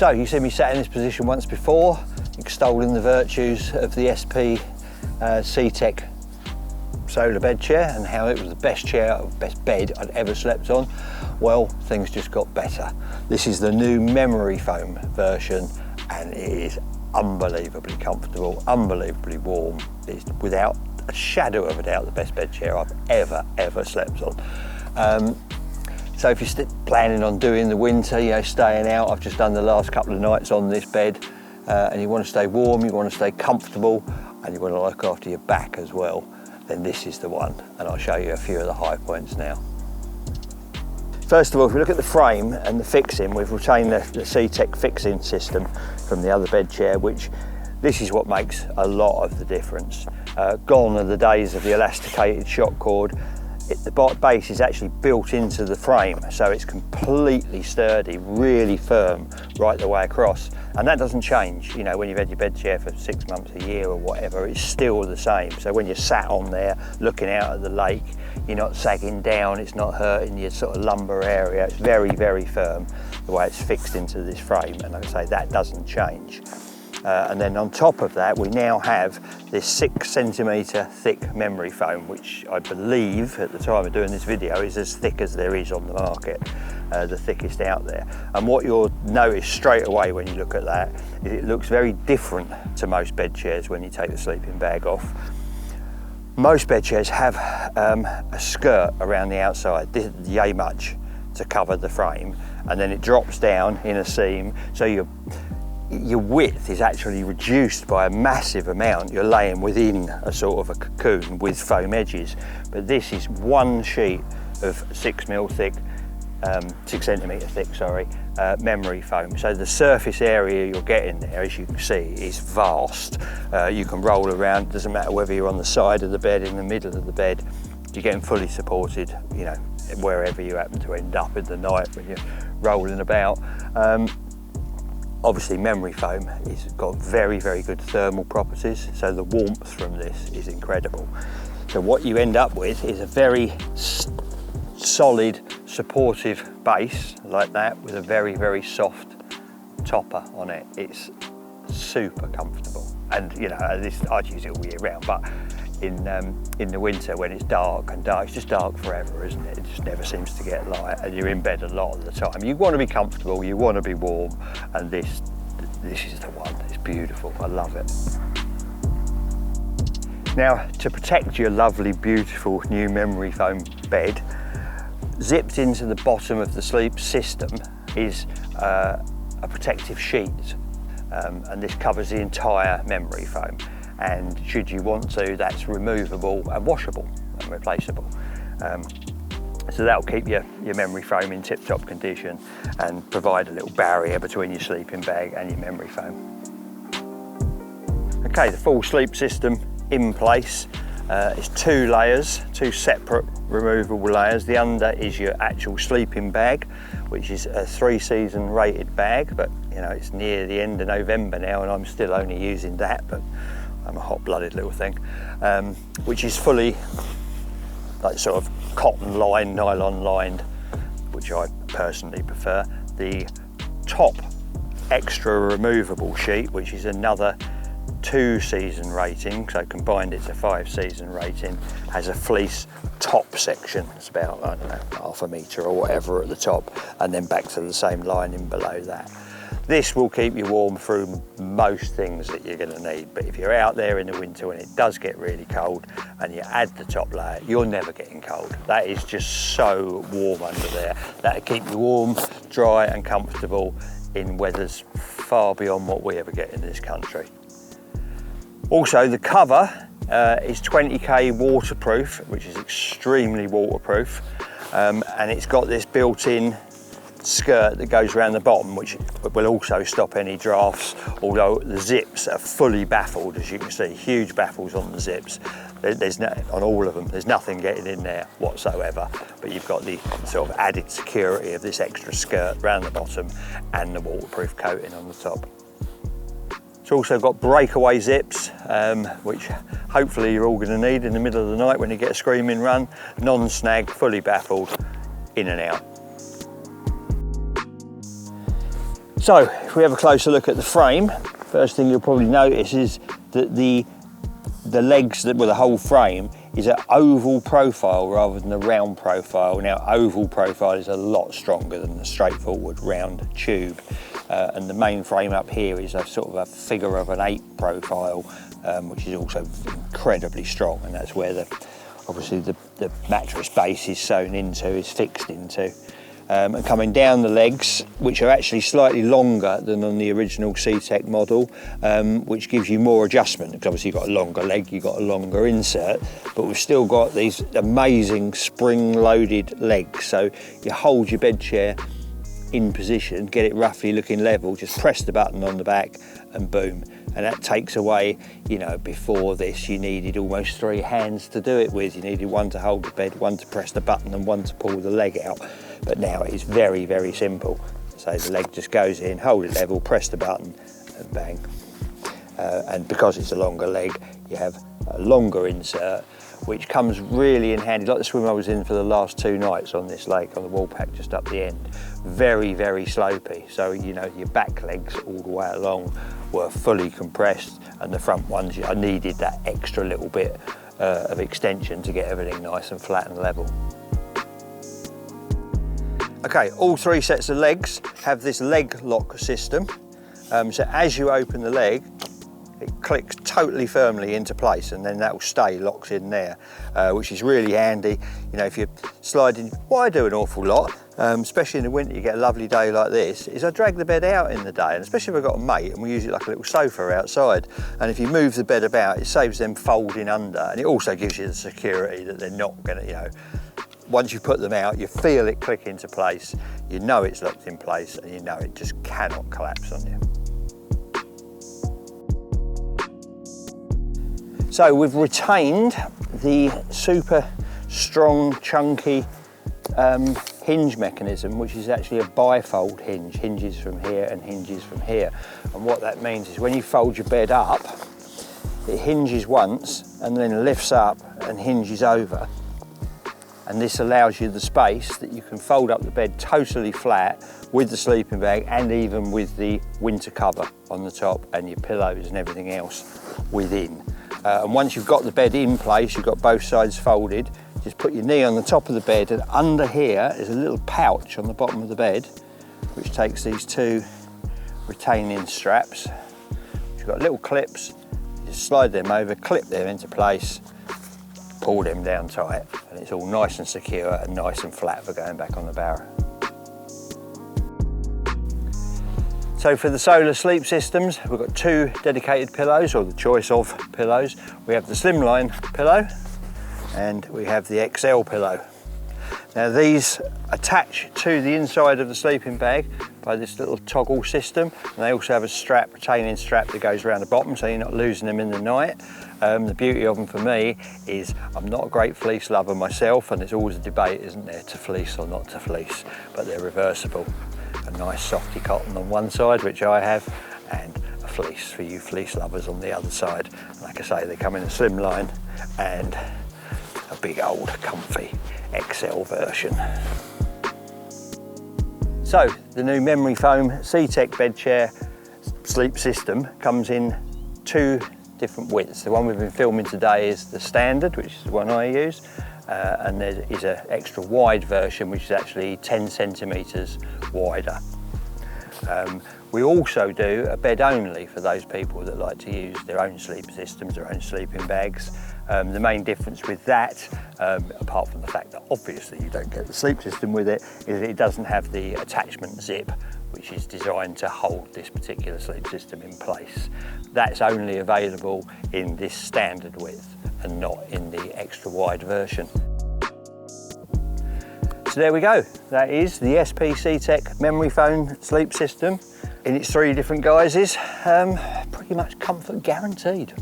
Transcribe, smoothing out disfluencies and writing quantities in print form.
So you've seen me sat in this position once before, extolling the virtues of the SP C-Tech solar bed chair and how it was the best bed I'd ever slept on. Well, things just got better. This is the new memory foam version and it is unbelievably comfortable, unbelievably warm. It's without a shadow of a doubt the best bed chair I've ever slept on. So if you're planning on doing the winter, you know, staying out, I've just done the last couple of nights on this bed, and you want to stay warm, you want to stay comfortable, and you want to look after your back as well, then this is the one, and I'll show you a few of the high points now. First of all, if we look at the frame and the fixing, we've retained the C-Tech fixing system from the other bed chair, which this is what makes a lot of the difference. Gone are the days of the elasticated shock cord. The base is actually built into the frame, so it's completely sturdy, really firm right the way across, and that doesn't change. You know, when you've had your bed chair for 6 months, a year or whatever, it's still the same. So when you're sat on there looking out at the lake, you're not sagging down, it's not hurting your sort of lumbar area. It's very firm the way it's fixed into this frame, and like I say, that doesn't change. And then on top of that, we now have this 6 centimetre thick memory foam, which I believe at the time of doing this video is as thick as there is on the market, the thickest out there. And what you'll notice straight away when you look at that is it looks very different to most bed chairs when you take the sleeping bag off. Most bed chairs have a skirt around the outside, yay much, to cover the frame, and then it drops down in a seam, so your width is actually reduced by a massive amount. You're laying within a sort of a cocoon with foam edges, but this is one sheet of 6 centimetre thick, sorry, memory foam. So the surface area you're getting there, as you can see, is vast. You can roll around, it doesn't matter whether you're on the side of the bed, in the middle of the bed, you're getting fully supported, you know, wherever you happen to end up in the night when you're rolling about. Obviously memory foam has got very good thermal properties, so the warmth from this is incredible. So what you end up with is a very solid, supportive base like that with a very soft topper on it. It's super comfortable, and you know, I'd use it all year round, but in the winter when it's dark, it's just dark forever, isn't it? It just never seems to get light, and you're in bed a lot of the time. You want to be comfortable, you want to be warm, and this is the one. It's beautiful, I love it. Now, to protect your lovely, beautiful new memory foam bed, zipped into the bottom of the sleep system is a protective sheet, and this covers the entire memory foam. And should you want to, that's removable and washable and replaceable. So that'll keep your memory foam in tip-top condition and provide a little barrier between your sleeping bag and your memory foam. Okay, the full sleep system in place. It's 2 layers, 2 separate removable layers. The under is your actual sleeping bag, which is a 3-season rated bag, but you know, it's near the end of November now and I'm still only using that, but I'm a hot-blooded little thing, which is fully like sort of cotton lined, nylon lined, which I personally prefer. The top extra removable sheet, which is another 2-season rating, so combined it's a 5-season rating, has a fleece top section. It's about, I don't know, 1/2 metre or whatever at the top, and then back to the same lining below that. This will keep you warm through most things that you're going to need, but if you're out there in the winter when it does get really cold and you add the top layer, you're never getting cold. That is just so warm under there. That'll keep you warm, dry and comfortable in weathers far beyond what we ever get in this country. Also, the cover is 20K waterproof, which is extremely waterproof, and it's got this built-in skirt that goes around the bottom, which will also stop any drafts, although the zips are fully baffled, as you can see, huge baffles on the zips. There's no, on all of them, there's nothing getting in there whatsoever, but you've got the sort of added security of this extra skirt around the bottom and the waterproof coating on the top. It's also got breakaway zips, which hopefully you're all going to need in the middle of the night when you get a screaming run. Non-snag, fully baffled, in and out. So if we have a closer look at the frame, first thing you'll probably notice is that the legs, well, the whole frame is an oval profile rather than a round profile. Now, oval profile is a lot stronger than the straightforward round tube. And the main frame up here is a sort of a figure of an 8 profile, which is also incredibly strong, and that's where obviously the mattress base is sewn into, is fixed into. And coming down the legs, which are actually slightly longer than on the original CTEK model, which gives you more adjustment, because obviously you've got a longer leg, you've got a longer insert, but we've still got these amazing spring-loaded legs. So you hold your bed chair in position, get it roughly looking level, just press the button on the back and boom. And that takes away, you know, before this you needed almost 3 hands to do it with. You needed one to hold the bed, one to press the button and one to pull the leg out. But now it's very, very simple. So the leg just goes in, hold it level, press the button and bang. And because it's a longer leg, you have a longer insert, which comes really in handy, like the swim I was in for the last 2 nights on this lake, on the wall pack just up the end. Very, very slopey. So, you know, your back legs all the way along were fully compressed, and the front ones, I needed that extra little bit of extension to get everything nice and flat and level. Okay, all 3 sets of legs have this leg lock system. So as you open the leg, it clicks totally firmly into place, and then that will stay locked in there, which is really handy. You know, if you're sliding, what I do an awful lot, especially in the winter, you get a lovely day like this, is I drag the bed out in the day, and especially if I've got a mate and we use it like a little sofa outside, and if you move the bed about, it saves them folding under, and it also gives you the security that they're not gonna, you know, once you put them out, you feel it click into place, you know it's locked in place, and you know it just cannot collapse on you. So we've retained the super strong, chunky hinge mechanism, which is actually a bifold hinge, hinges from here and hinges from here. And what that means is when you fold your bed up, it hinges once and then lifts up and hinges over. And this allows you the space that you can fold up the bed totally flat with the sleeping bag and even with the winter cover on the top and your pillows and everything else within. And once you've got the bed in place, you've got both sides folded, just put your knee on the top of the bed, and under here is a little pouch on the bottom of the bed, which takes these 2 retaining straps. You've got little clips, you just slide them over, clip them into place, pull them down tight, and it's all nice and secure and nice and flat for going back on the barrow. So for the solar sleep systems, we've got 2 dedicated pillows, or the choice of pillows. We have the Slimline pillow and we have the XL pillow. Now these attach to the inside of the sleeping bag by this little toggle system, and they also have a strap, retaining strap that goes around the bottom so you're not losing them in the night. The beauty of them for me is I'm not a great fleece lover myself, and there's always a debate, isn't there, to fleece or not to fleece, but they're reversible. A nice softy cotton on one side, which I have, and a fleece for you fleece lovers on the other side. Like I say, they come in a Slimline and a big old comfy XL version. So the new memory foam CTEK bed chair sleep system comes in 2 different widths. The one we've been filming today is the standard, which is the one I use, and there is an extra wide version which is actually 10 centimetres wider. We also do a bed only for those people that like to use their own sleep systems, their own sleeping bags. The main difference with that, apart from the fact that obviously you don't get the sleep system with it, is that it doesn't have the attachment zip, which is designed to hold this particular sleep system in place. That's only available in this standard width and not in the extra wide version. So there we go. That is the SP CTEK memory foam sleep system in its 3 different guises. Pretty much comfort guaranteed.